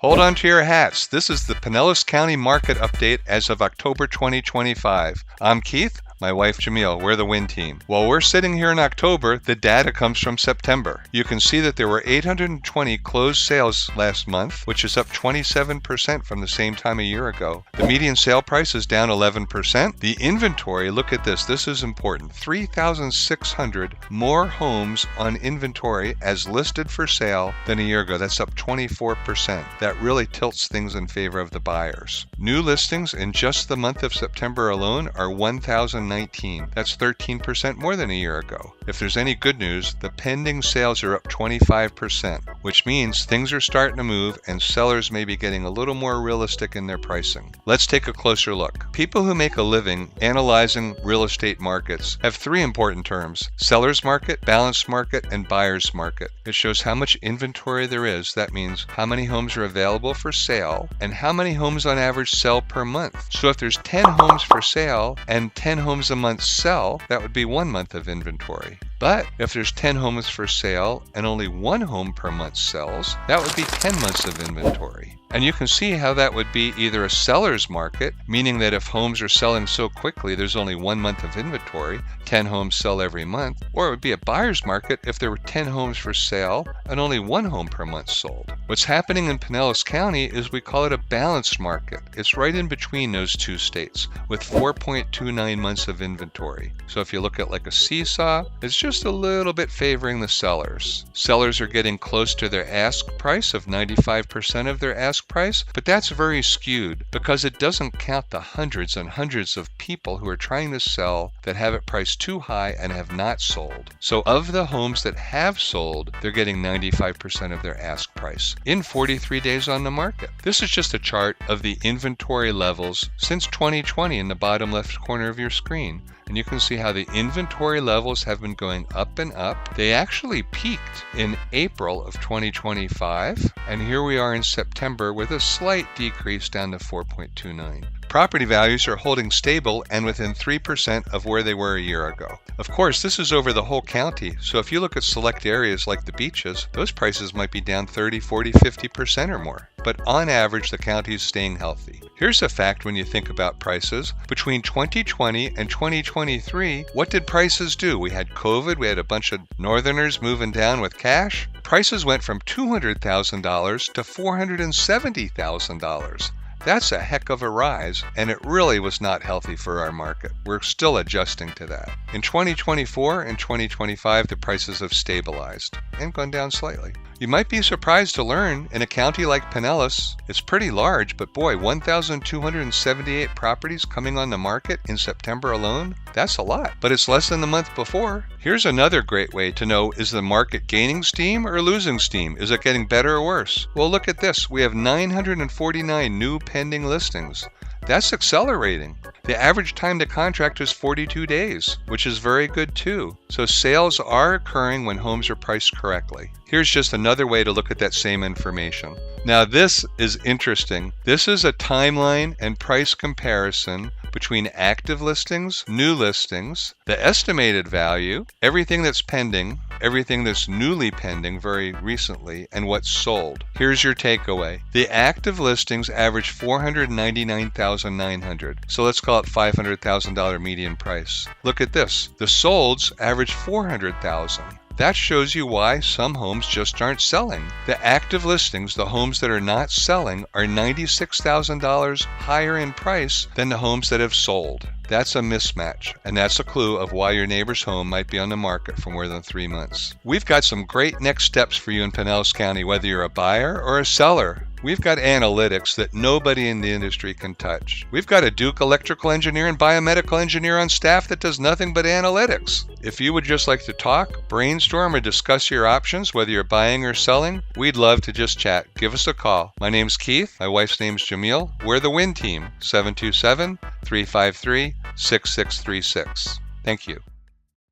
Hold on to your hats. This is the Pinellas County Market Update as of October 2025. I'm Keith. My wife Jamil, we're the Winn team. While we're sitting here in October, the data comes from September. You can see that there were 820 closed sales last month, which is up 27% from the same time a year ago. The median sale price is down 11%. The inventory, look at this is important. 3,600 more homes on inventory as listed for sale than a year ago. That's up 24%. That really tilts things in favor of the buyers. New listings in just the month of September alone are 1,019. That's 13% more than a year ago. If there's any good news, the pending sales are up 25%, which means things are starting to move and sellers may be getting a little more realistic in their pricing. Let's take a closer look. People who make a living analyzing real estate markets have three important terms: seller's market, balanced market, and buyer's market. It shows how much inventory there is. That means how many homes are available for sale and how many homes on average sell per month. So if there's 10 homes for sale and 10 homes a month sell, that would be 1 month of inventory. But if there's 10 homes for sale and only 1 home per month sells, that would be 10 months of inventory. And you can see how that would be either a seller's market, meaning that if homes are selling so quickly there's only 1 month of inventory, 10 homes sell every month, or it would be a buyer's market if there were 10 homes for sale and only 1 home per month sold. What's happening in Pinellas County is we call it a balanced market. It's right in between those two states with 4.29 months of inventory. So if you look at like a seesaw, it's just a little bit favoring the sellers. Sellers are getting close to their ask price of 95% of their ask price, but that's very skewed because it doesn't count the hundreds and hundreds of people who are trying to sell that have it priced too high and have not sold. So of the homes that have sold, they're getting 95% of their ask price in 43 days on the market. This is just a chart of the inventory levels since 2020 in the bottom left corner of your screen. And you can see how the inventory levels have been going up and up. They actually peaked in April of 2025, and here we are in September with a slight decrease down to 4.29. Property values are holding stable and within 3% of where they were a year ago. Of course, this is over the whole county, so if you look at select areas like the beaches, those prices might be down 30, 40, 50% or more. But on average, the county is staying healthy. Here's a fact when you think about prices. Between 2020 and 2023, what did prices do? We had COVID, we had a bunch of northerners moving down with cash. Prices went from $200,000 to $470,000. That's a heck of a rise, and it really was not healthy for our market. We're still adjusting to that. In 2024 and 2025, the prices have stabilized and gone down slightly. You might be surprised to learn in a county like Pinellas, it's pretty large, but boy, 1,278 properties coming on the market in September alone, that's a lot, but it's less than the month before. Here's another great way to know, is the market gaining steam or losing steam? Is it getting better or worse? Well, look at this. We have 949 new pending listings. That's accelerating. The average time to contract is 42 days, which is very good too. So sales are occurring when homes are priced correctly. Here's just another way to look at that same information. Now this is interesting. This is a timeline and price comparison between active listings, new listings, the estimated value, everything that's pending, everything that's newly pending very recently, and what's sold. Here's your takeaway. The active listings average $499,900. So let's call it $500,000 median price. Look at this. The solds average $400,000. That shows you why some homes just aren't selling. The active listings, the homes that are not selling, are $96,000 higher in price than the homes that have sold. That's a mismatch, and that's a clue of why your neighbor's home might be on the market for more than 3 months. We've got some great next steps for you in Pinellas County, whether you're a buyer or a seller. We've got analytics that nobody in the industry can touch. We've got a Duke electrical engineer and biomedical engineer on staff that does nothing but analytics. If you would just like to talk, brainstorm, or discuss your options, whether you're buying or selling, we'd love to just chat. Give us a call. My name's Keith. My wife's name's Jamil. We're the Winn team, 727-353-6636. Thank you.